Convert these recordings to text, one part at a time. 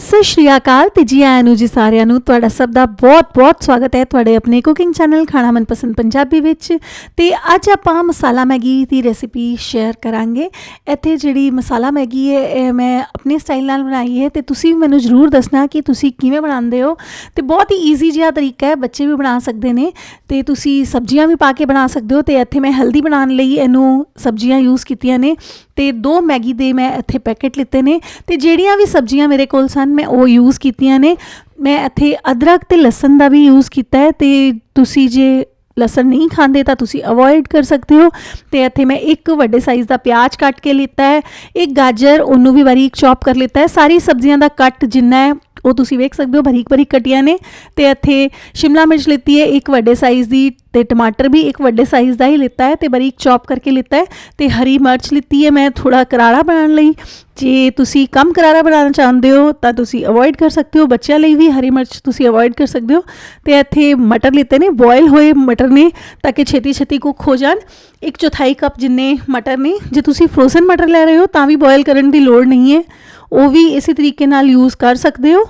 ਸਤਿ ਸ਼੍ਰੀ ਅਕਾਲ ਤੇ ਜੀ ਆਇਆਂ ਨੂੰ ਜੀ ਸਾਰਿਆਂ ਨੂੰ ਤੁਹਾਡਾ ਸਭ ਦਾ ਬਹੁਤ ਸਵਾਗਤ ਹੈ ਤੁਹਾਡੇ ਆਪਣੇ ਕੁਕਿੰਗ ਚੈਨਲ ਖਾਣਾ ਮਨਪਸੰਦ ਪੰਜਾਬੀ ਵਿੱਚ। ਤੇ ਅੱਜ ਆਪਾਂ ਮਸਾਲਾ ਮੈਗੀ ਦੀ ਰੈਸਿਪੀ ਸ਼ੇਅਰ ਕਰਾਂਗੇ। ਇੱਥੇ ਜਿਹੜੀ ਮਸਾਲਾ ਮੈਗੀ ਹੈ ਇਹ ਮੈਂ ਆਪਣੇ ਸਟਾਈਲ ਨਾਲ ਬਣਾਈ ਹੈ ਤੇ ਤੁਸੀਂ ਵੀ ਮੈਨੂੰ ਜ਼ਰੂਰ ਦੱਸਣਾ ਕਿ ਤੁਸੀਂ ਕਿਵੇਂ ਬਣਾਉਂਦੇ ਹੋ। ਤੇ ਬਹੁਤ ਹੀ ਈਜ਼ੀ ਜਿਹਾ ਤਰੀਕਾ ਹੈ, ਬੱਚੇ ਵੀ ਬਣਾ ਸਕਦੇ ਨੇ ਤੇ ਤੁਸੀਂ ਸਬਜ਼ੀਆਂ ਵੀ ਪਾ ਕੇ ਬਣਾ ਸਕਦੇ ਹੋ। ਤੇ ਇੱਥੇ ਮੈਂ ਹਲਦੀ ਬਣਾਉਣ ਲਈ ਇਹਨੂੰ ਸਬਜ਼ੀਆਂ ਯੂਜ਼ ਕੀਤੀਆਂ ਨੇ ਤੇ 2 ਮੈਗੀ ਦੇ ਮੈਂ ਇੱਥੇ ਪੈਕੇਟ ਲਿੱਤੇ ਨੇ ਤੇ ਜਿਹੜੀਆਂ ਵੀ ਸਬਜ਼ੀਆਂ ਮੇਰੇ ਕੋਲ ਸਨ ਮੈਂ ਉਹ ਯੂਜ਼ ਕੀਤੀਆਂ ਨੇ। ਮੈਂ ਇੱਥੇ ਅਦਰਕ ਤੇ ਲਸਣ ਦਾ ਵੀ ਯੂਜ਼ ਕੀਤਾ ਹੈ ਤੇ ਤੁਸੀਂ ਜੇ ਲਸਣ ਨਹੀਂ ਖਾਂਦੇ ਤਾਂ ਤੁਸੀਂ ਅਵੋਇਡ ਕਰ ਸਕਦੇ ਹੋ। ਤੇ ਇੱਥੇ ਮੈਂ ਇੱਕ ਵੱਡੇ ਸਾਈਜ਼ ਦਾ ਪਿਆਜ਼ ਕੱਟ ਕੇ ਲਿੱਤਾ ਹੈ, ਇੱਕ ਗਾਜਰ ਉਹਨੂੰ ਵੀ ਬਾਰੀਕ ਚੌਪ ਕਰ ਲਿੱਤਾ ਹੈ। ਸਾਰੀ ਸਬਜ਼ੀਆਂ ਦਾ ਕੱਟ ਜਿੰਨਾ ਹੈ ਉਹ ਤੁਸੀਂ ਵੇਖ ਸਕਦੇ ਹੋ, ਬਾਰੀਕ ਕੱਟੀਆਂ ਨੇ। ਤੇ ਇੱਥੇ ਸ਼ਿਮਲਾ ਮਿਰਚ ਲਿੱਤੀ ਹੈ ਇੱਕ ਵੱਡੇ ਸਾਈਜ਼ ਦੀ ਤੇ ਟਮਾਟਰ ਵੀ ਇੱਕ ਵੱਡੇ ਸਾਈਜ਼ ਦਾ ਹੀ ਲਿੱਤਾ ਹੈ ਤੇ ਬਾਰੀਕ ਚੌਪ ਕਰਕੇ ਲਿੱਤਾ ਹੈ। ਤੇ ਹਰੀ ਮਿਰਚ ਲਿੱਤੀ ਹੈ ਮੈਂ ਥੋੜਾ ਕਰਾਰਾ ਬਣਾਉਣ ਲਈ। ਜੇ ਤੁਸੀਂ ਕਮ ਕਰਾਰਾ ਬਣਾਉਣਾ ਚਾਹੁੰਦੇ ਹੋ ਤਾਂ ਤੁਸੀਂ ਅਵੋਇਡ ਕਰ ਸਕਦੇ ਹੋ, ਬੱਚਿਆਂ ਲਈ ਵੀ ਹਰੀ ਮਿਰਚ ਤੁਸੀਂ ਅਵੋਇਡ ਕਰ ਸਕਦੇ ਹੋ। ਤੇ ਇੱਥੇ ਮਟਰ ਲਿੱਤੇ ਨੇ, ਬੋਇਲ ਹੋਏ ਮਟਰ ਨੇ ਤਾਂ ਕਿ ਛੇਤੀ ਕੁੱਕ ਹੋ ਜਾਣ। 1/4 ਕੱਪ ਜਿੰਨੇ ਮਟਰ ਨੇ। ਜੇ ਤੁਸੀਂ ਫਰੋਜ਼ਨ ਮਟਰ ਲੈ ਰਹੇ ਹੋ ਤਾਂ ਵੀ ਬੋਇਲ ਕਰਨ ਦੀ ਲੋੜ ਨਹੀਂ ਹੈ, ਉਹ ਵੀ ਇਸੇ ਤਰੀਕੇ ਨਾਲ ਯੂਜ਼ ਕਰ ਸਕਦੇ ਹੋ।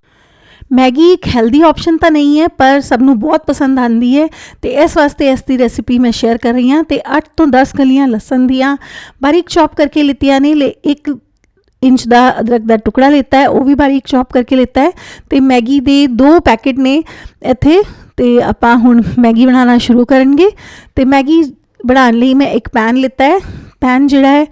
ਮੈਗੀ ਇੱਕ ਹੈਲਦੀ ਆਪਸ਼ਨ ਤਾਂ ਨਹੀਂ ਹੈ ਪਰ ਸਭ ਨੂੰ ਬਹੁਤ ਪਸੰਦ ਆਉਂਦੀ ਹੈ ਤੇ ਇਸ ਵਾਸਤੇ ਇਸ ਦੀ ਰੈਸਿਪੀ ਮੈਂ ਸ਼ੇਅਰ ਕਰ ਰਹੀ ਹਾਂ। ਤੇ 8 ਤੋਂ 10 ਕਲੀਆਂ ਲਸਣ ਦੀਆਂ ਬਾਰੀਕ ਚੌਪ ਕਰਕੇ ਲਿੱਤੀਆਂ ਨੇ। 1 ਇੰਚ ਦਾ ਅਦਰਕ ਦਾ ਟੁਕੜਾ ਲਿੱਤਾ ਹੈ, ਉਹ ਵੀ ਬਾਰੀਕ ਚੌਪ ਕਰਕੇ ਲਿੱਤਾ ਹੈ। ਤੇ ਮੈਗੀ ਦੇ 2 ਪੈਕੇਟ ਨੇ ਇੱਥੇ। ਤੇ ਆਪਾਂ ਹੁਣ ਮੈਗੀ ਬਣਾਉਣਾ ਸ਼ੁਰੂ ਕਰਾਂਗੇ। ਤੇ ਮੈਗੀ ਬਣਾਉਣ ਲਈ ਮੈਂ ਇੱਕ ਪੈਨ ਲਿੱਤਾ ਹੈ। ਪੈਨ ਜਿਹੜਾ ਹੈ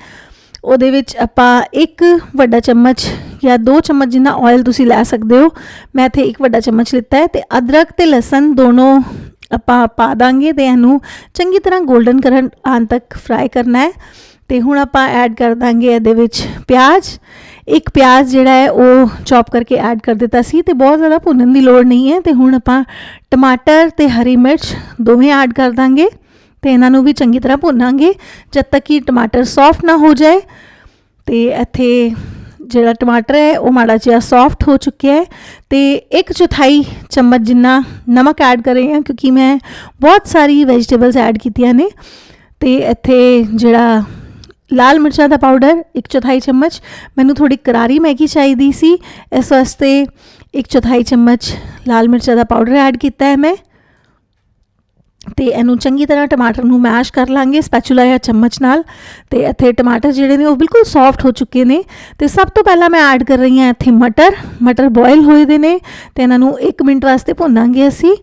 ਉਹਦੇ ਵਿੱਚ ਆਪਾਂ 1 ਵੱਡਾ ਚਮਚ ਜਾਂ 2 ਚਮਚ ਜਿੰਨਾ ਆਇਲ ਤੁਸੀਂ ਲੈ ਸਕਦੇ ਹੋ। ਮੈਂ ਇੱਥੇ 1 ਵੱਡਾ ਚਮਚ ਲਿੱਤਾ ਹੈ। ਤੇ ਅਦਰਕ ਤੇ ਲਸਣ ਦੋਨੋਂ ਆਪਾਂ ਪਾ ਦਾਂਗੇ ਤੇ ਇਹਨੂੰ ਚੰਗੀ ਤਰ੍ਹਾਂ ਗੋਲਡਨ ਕਰਨ ਆਉਣ ਤੱਕ ਫਰਾਈ ਕਰਨਾ ਹੈ। ਤੇ ਹੁਣ ਆਪਾਂ ਐਡ ਕਰ ਦਾਂਗੇ ਇਹਦੇ ਵਿੱਚ ਪਿਆਜ਼। ਇੱਕ ਪਿਆਜ਼ ਜਿਹੜਾ ਹੈ ਉਹ ਚੌਪ ਕਰਕੇ ਐਡ ਕਰ ਦਿੱਤਾ ਸੀ ਤੇ ਬਹੁਤ ਜ਼ਿਆਦਾ ਭੁੰਨਣ ਦੀ ਲੋੜ ਨਹੀਂ ਹੈ। ਤੇ ਹੁਣ ਆਪਾਂ ਟਮਾਟਰ ਤੇ ਹਰੀ ਮਿਰਚ ਦੋਵੇਂ ਐਡ ਕਰ ਦਾਂਗੇ ਤੇ ਇਹਨਾਂ ਨੂੰ ਵੀ ਚੰਗੀ ਤਰ੍ਹਾਂ ਭੁੰਨਾਂਗੇ ਜਦ ਤੱਕ ਕਿ ਟਮਾਟਰ ਸੌਫਟ ਨਾ ਹੋ ਜਾਏ। ਤੇ ਇੱਥੇ ਜਿਹੜਾ ਟਮਾਟਰ ਹੈ ਉਹ ਮਾੜਾ ਜਿਹਾ ਸੌਫਟ ਹੋ ਚੁੱਕਿਆ ਹੈ। ਤੇ 1/4 ਚਮਚ ਜਿੰਨਾ ਨਮਕ ਐਡ ਕਰ ਰਹੀ ਹਾਂ ਕਿਉਂਕਿ ਮੈਂ ਬਹੁਤ ਸਾਰੀ ਵੈਜੀਟੇਬਲਸ ਐਡ ਕੀਤੀਆਂ ਨੇ। ਤੇ ਇੱਥੇ ਜਿਹੜਾ ਲਾਲ ਮਿਰਚਾਂ ਦਾ ਪਾਊਡਰ 1/4 ਚਮਚ, ਮੈਨੂੰ ਥੋੜੀ ਕਰਾਰੀ ਮੈਗੀ ਚਾਹੀਦੀ ਸੀ ਇਸ ਵਾਸਤੇ 1/4 ਚਮਚ ਲਾਲ ਮਿਰਚਾਂ ਦਾ ਪਾਊਡਰ ਐਡ ਕੀਤਾ ਹੈ ਮੈਂ। ਤੇ ਇਹਨੂੰ ਚੰਗੀ ਤਰ੍ਹਾਂ ਟਮਾਟਰ ਨੂੰ ਮੈਸ਼ ਕਰ ਲਾਂਗੇ ਸਪੈਚੂਲਾ ਜਾਂ ਚਮਚ ਨਾਲ। ਤੇ ਇੱਥੇ ਟਮਾਟਰ ਜਿਹੜੇ ਨੇ ਉਹ ਬਿਲਕੁਲ ਸੌਫਟ ਹੋ ਚੁੱਕੇ ਨੇ। ਤੇ ਸਭ ਤੋਂ ਪਹਿਲਾਂ ਮੈਂ ਐਡ ਕਰ ਰਹੀ ਹਾਂ ਇੱਥੇ ਮਟਰ ਬੋਇਲ ਹੋਏ ਦੇ ਨੇ ਤੇ ਇਹਨਾਂ ਨੂੰ 1 ਮਿੰਟ ਵਾਸਤੇ ਭੁੰਨਾਂਗੇ ਅਸੀਂ।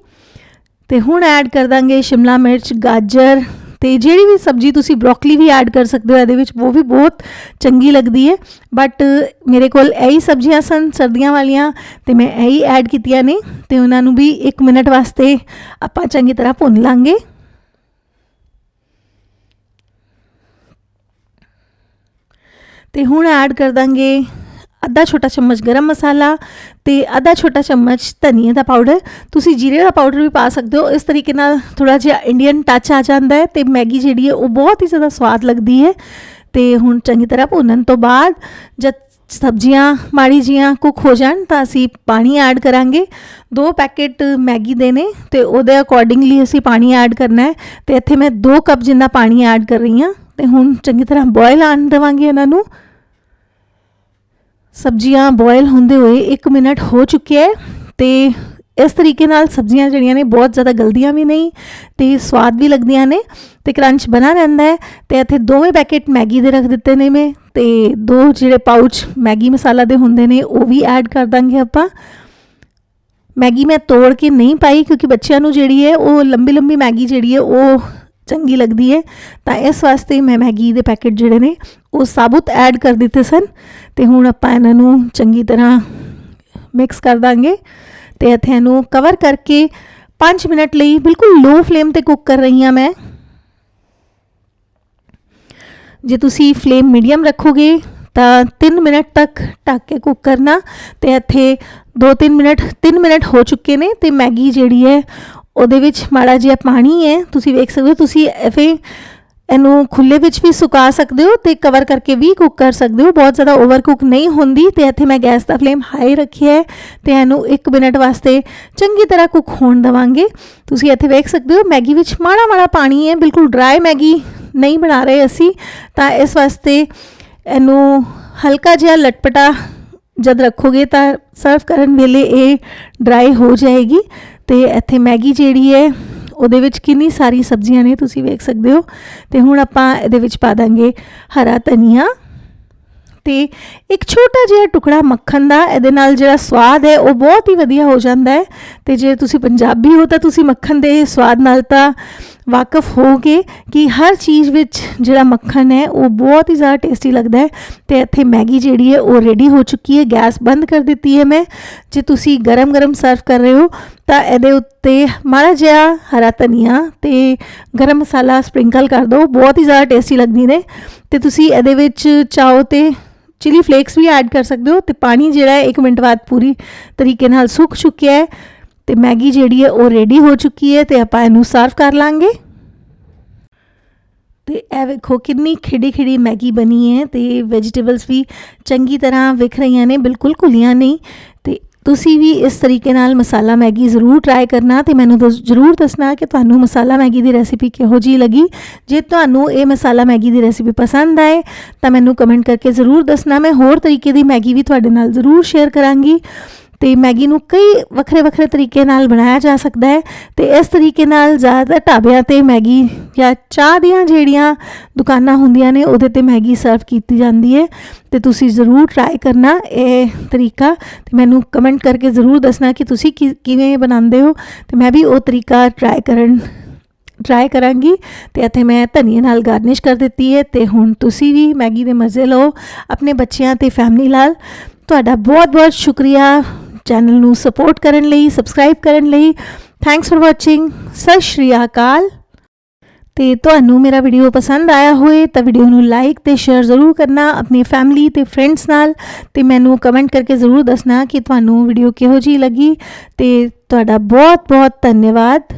ਤੇ ਹੁਣ ਐਡ ਕਰ ਦਾਂਗੇ ਸ਼ਿਮਲਾ ਮਿਰਚ, ਗਾਜਰ ਤੇ ਜਿਹੜੀ ਵੀ ਸਬਜ਼ੀ ਤੁਸੀਂ ਬਰੋਕਲੀ ਵੀ ਐਡ ਕਰ ਸਕਦੇ ਹੋ ਇਹਦੇ ਵਿੱਚ, ਉਹ ਵੀ ਬਹੁਤ ਚੰਗੀ ਲੱਗਦੀ ਹੈ। ਬਟ ਮੇਰੇ ਕੋਲ ਇਹੀ ਸਬਜ਼ੀਆਂ ਸਨ ਸਰਦੀਆਂ ਵਾਲੀਆਂ ਤੇ ਮੈਂ ਇਹੀ ਐਡ ਕੀਤੀਆਂ ਨੇ। ਤੇ ਉਹਨਾਂ ਨੂੰ ਵੀ 1 ਮਿੰਟ ਵਾਸਤੇ ਆਪਾਂ ਚੰਗੀ ਤਰ੍ਹਾਂ ਭੁੰਨ ਲਾਂਗੇ। ਤੇ ਹੁਣ ਐਡ ਕਰ ਦਾਂਗੇ ਅੱਧਾ ਛੋਟਾ ਚਮਚ ਗਰਮ ਮਸਾਲਾ ਤੇ ਅੱਧਾ ਛੋਟਾ ਚਮਚ ਧਨੀਏ ਦਾ ਪਾਊਡਰ। ਤੁਸੀਂ ਜੀਰੇ ਦਾ ਪਾਊਡਰ ਵੀ ਪਾ ਸਕਦੇ ਹੋ, ਇਸ ਤਰੀਕੇ ਨਾਲ ਥੋੜਾ ਜਿਹਾ ਇੰਡੀਅਨ ਟੱਚ ਆ ਜਾਂਦਾ ਹੈ ਤੇ ਮੈਗੀ ਜਿਹੜੀ ਹੈ ਉਹ ਬਹੁਤ ਹੀ ਜ਼ਿਆਦਾ ਸਵਾਦ ਲੱਗਦੀ ਹੈ। ਤੇ ਹੁਣ ਚੰਗੀ ਤਰ੍ਹਾਂ ਭੁੰਨਣ ਤੋਂ ਬਾਅਦ ਜਦ ਸਬਜ਼ੀਆਂ ਮਾੜੀ ਜੀਆਂ ਕੁੱਕ ਹੋ ਜਾਣ ਤਾਂ ਅਸੀਂ ਪਾਣੀ ਐਡ ਕਰਾਂਗੇ। 2 ਪੈਕੇਟ ਮੈਗੀ ਦੇ ਨੇ ਤੇ ਉਹਦੇ ਅਕੋਰਡਿੰਗਲੀ ਅਸੀਂ ਪਾਣੀ ਐਡ ਕਰਨਾ ਹੈ। ਤੇ ਇੱਥੇ ਮੈਂ 2 ਕੱਪ ਜਿੰਨਾ ਪਾਣੀ ਐਡ ਕਰ ਰਹੀ ਹਾਂ। ਤੇ ਹੁਣ ਚੰਗੀ ਤਰ੍ਹਾਂ ਬੋਇਲ ਆਉਣ ਦੇਵਾਂਗੇ ਇਹਨਾਂ ਨੂੰ। ਸਬਜ਼ੀਆਂ ਬੋਇਲ ਹੁੰਦੇ ਹੋਏ 1 ਮਿੰਟ ਹੋ ਚੁੱਕਿਆ ਹੈ। ਤੇ ਇਸ ਤਰੀਕੇ ਨਾਲ ਸਬਜ਼ੀਆਂ ਜਿਹੜੀਆਂ ਨੇ ਬਹੁਤ ਜ਼ਿਆਦਾ ਗਲਦੀਆਂ ਵੀ ਨਹੀਂ ਤੇ ਸਵਾਦ ਵੀ ਲੱਗਦੀਆਂ ਨੇ ਤੇ ਕਰੰਚ ਬਣਾ ਰਹਿੰਦਾ ਹੈ। ਤੇ ਇੱਥੇ 2 ਪੈਕੇਟ ਮੈਗੀ ਦੇ ਰੱਖ ਦਿੱਤੇ ਨੇ ਮੈਂ ਤੇ 2 ਜਿਹੜੇ ਪਾਊਚ ਮੈਗੀ ਮਸਾਲਾ ਦੇ ਹੁੰਦੇ ਨੇ ਉਹ ਵੀ ਐਡ ਕਰ ਦਾਂਗੇ ਆਪਾਂ। ਮੈਗੀ ਮੈਂ ਤੋੜ ਕੇ ਨਹੀਂ ਪਾਈ ਕਿਉਂਕਿ ਬੱਚਿਆਂ ਨੂੰ ਜਿਹੜੀ ਹੈ ਉਹ ਲੰਬੀ ਮੈਗੀ ਜਿਹੜੀ ਹੈ ਉਹ ਚੰਗੀ ਲੱਗਦੀ ਹੈ ਤਾਂ ਇਸ ਵਾਸਤੇ ਮੈਂ ਮੈਗੀ ਦੇ ਪੈਕੇਟ ਜਿਹੜੇ ਨੇ ਉਹ ਸਾਬੁਤ ਐਡ ਕਰ ਦਿੱਤੇ ਸਨ। ਤੇ ਹੁਣ ਆਪਾਂ ਇਹਨਾਂ ਨੂੰ ਚੰਗੀ ਤਰ੍ਹਾਂ ਮਿਕਸ ਕਰ ਦਾਂਗੇ ਤੇ ਇੱਥੇ ਇਹਨੂੰ ਕਵਰ ਕਰਕੇ 5 ਮਿੰਟ ਲਈ ਬਿਲਕੁਲ ਲੋ ਫਲੇਮ ਤੇ ਕੁੱਕ ਕਰ ਰਹੀ ਹਾਂ ਮੈਂ। ਜੇ ਤੁਸੀਂ ਫਲੇਮ ਮੀਡੀਅਮ ਰੱਖੋਗੇ ਤਾਂ 3 ਮਿੰਟ ਤੱਕ ਢੱਕ ਕੇ ਕੁੱਕ ਕਰਨਾ। ਤੇ ਇੱਥੇ 3 ਮਿੰਟ ਹੋ ਚੁੱਕੇ ਨੇ ਤੇ ਮੈਗੀ ਜਿਹੜੀ ਹੈ ਉਹਦੇ ਵਿੱਚ ਮਾੜਾ ਜਿਹਾ ਪਾਣੀ ਹੈ, ਤੁਸੀਂ ਵੇਖ ਸਕਦੇ ਹੋ। ਤੁਸੀਂ ਇਹਨੂੰ ਖੁੱਲੇ ਵਿੱਚ ਵੀ ਸੁਕਾ ਸਕਦੇ ਹੋ ਤੇ ਕਵਰ ਕਰਕੇ ਵੀ ਕੁੱਕ ਕਰ ਸਕਦੇ ਹੋ, ਬਹੁਤ ਜ਼ਿਆਦਾ ਓਵਰ ਕੁੱਕ ਨਹੀਂ ਹੁੰਦੀ। ਤੇ ਇੱਥੇ ਮੈਂ ਗੈਸ ਦਾ ਫਲੇਮ ਹਾਈ ਰੱਖਿਆ ਹੈ ਤੇ ਇਹਨੂੰ 1 ਮਿੰਟ ਵਾਸਤੇ ਚੰਗੀ ਤਰ੍ਹਾਂ ਕੁੱਕ ਹੋਣ ਦੇਵਾਂਗੇ। ਤੁਸੀਂ ਇੱਥੇ ਵੇਖ ਸਕਦੇ ਹੋ ਮੈਗੀ ਵਿੱਚ ਮਾੜਾ ਪਾਣੀ ਹੈ, ਬਿਲਕੁਲ ਡਰਾਈ ਮੈਗੀ ਨਹੀਂ ਬਣਾ ਰਹੇ ਅਸੀਂ। ਤਾਂ ਇਸ ਵਾਸਤੇ ਇਹਨੂੰ ਹਲਕਾ ਜਿਹਾ ਲਟਪਟਾ जद रखोगे तो सर्व करन वेले ये ड्राई हो जाएगी। तो इत्थे मैगी जिहड़ी है ਉਹਦੇ ਵਿੱਚ किन्नी सारी सब्जियां ने तुसीं वेख सकते हो। तो हुण आपां इहदे विच पा दांगे हरा धनिया ਤੇ ਇੱਕ ਛੋਟਾ ਜਿਹਾ ਟੁਕੜਾ ਮੱਖਣ ਦਾ। ਇਹਦੇ ਨਾਲ ਜਿਹੜਾ ਸਵਾਦ ਹੈ ਉਹ ਬਹੁਤ ਹੀ ਵਧੀਆ ਹੋ ਜਾਂਦਾ ਹੈ। ਤੇ ਜੇ ਤੁਸੀਂ ਪੰਜਾਬੀ ਹੋ ਤਾਂ ਤੁਸੀਂ ਮੱਖਣ ਦੇ ਸਵਾਦ ਨਾਲ ਤਾਂ ਵਾਕਿਫ ਹੋਗੇ ਕਿ ਹਰ ਚੀਜ਼ ਵਿੱਚ ਜਿਹੜਾ ਮੱਖਣ ਹੈ ਉਹ ਬਹੁਤ ਹੀ ਜ਼ਿਆਦਾ ਟੇਸਟੀ ਲੱਗਦਾ ਹੈ। ਤੇ ਇੱਥੇ ਮੈਗੀ ਜਿਹੜੀ ਹੈ ਉਹ ਰੈਡੀ ਹੋ ਚੁੱਕੀ ਹੈ। ਗੈਸ ਬੰਦ ਕਰ ਦਿੱਤੀ ਹੈ ਮੈਂ। ਜੇ ਤੁਸੀਂ ਗਰਮ ਸਰਵ ਕਰ ਰਹੇ ਹੋ ਤਾਂ ਇਹਦੇ ਉੱਤੇ ਮਾੜਾ ਜਿਹਾ ਹਰਾ ਧਨੀਆ ਤੇ ਗਰਮ ਮਸਾਲਾ ਸਪ੍ਰਿੰਕਲ ਕਰ ਦਿਓ, ਬਹੁਤ ਹੀ ਜ਼ਿਆਦਾ ਟੇਸਟੀ ਲੱਗਦੀ ਨੇ। ਤੇ ਤੁਸੀਂ ਇਹਦੇ ਵਿੱਚ ਚਾਹੋ ਤੇ चिली फ्लेक्स भी ऐड कर सकते हो। तो पानी जिहड़ा है 1 मिनट बाद पूरी तरीके नाल सुक चुक्या है। तो मैगी जिहड़ी है वो रेडी हो चुकी है। तो आपां इहनूं सर्व कर लांगे। तो यह वेखो कितनी खिड़ी खिड़ी मैगी बनी है। तो वैजिटेबल्स भी चंगी तरह विख रही ने, बिल्कुल घुलियां नहीं। तो तुसी भी इस तरीके नाल मसाला मैगी ज़रूर ट्राई करना। तो मैनूं जरूर दसना कि तुहानूं मसाला मैगी की रेसिपी किहो जी लगी। जे तुहानूं ये मसाला मैगी की रेसिपी पसंद आए तो मैनूं कमेंट करके ज़रूर दसना। मैं होर तरीके की मैगी भी तुहाडे नाल ज़रूर शेयर करांगी। तो मैगी नूं कई वक्रे तरीके नाल बनाया जा सकता है। तो इस तरीके नाल ज़्यादातर ढाबियां ते मैगी या चाह दियां जिहड़ियां दुकानां हुंदियां ने उहदे ते मैगी सर्व कीती जाती है। तो तुसी ज़रूर ट्राई करना ये तरीका। तो मैनूं कमेंट करके ज़रूर दसना कि तुसी किवें बनांदे हो। तो मैं भी वो तरीका ट्राई करांगी। तो इत्थे मैं धनिया नाल गार्निश कर दित्ती है। तो हुण तुसी भी मैगी दे मज़े लो अपने बच्चों ते फैमिली नाल। तुहाडा बहुत शुक्रिया चैनल नूं सपोर्ट करन लई, सबसक्राइब करन लई। Thanks for watching. सत श्री अकाल। तो तुहानूं मेरा वीडियो पसंद आया होए तो वीडियो नूं लाइक ते शेयर ज़रूर करना अपनी फैमिली ते फ्रेंड्स नाल। ते मैनूं कमेंट करके ज़रूर दसना कि तुहानूं वीडियो किहो जी लगी। तो तुहाडा बहुत धन्यवाद।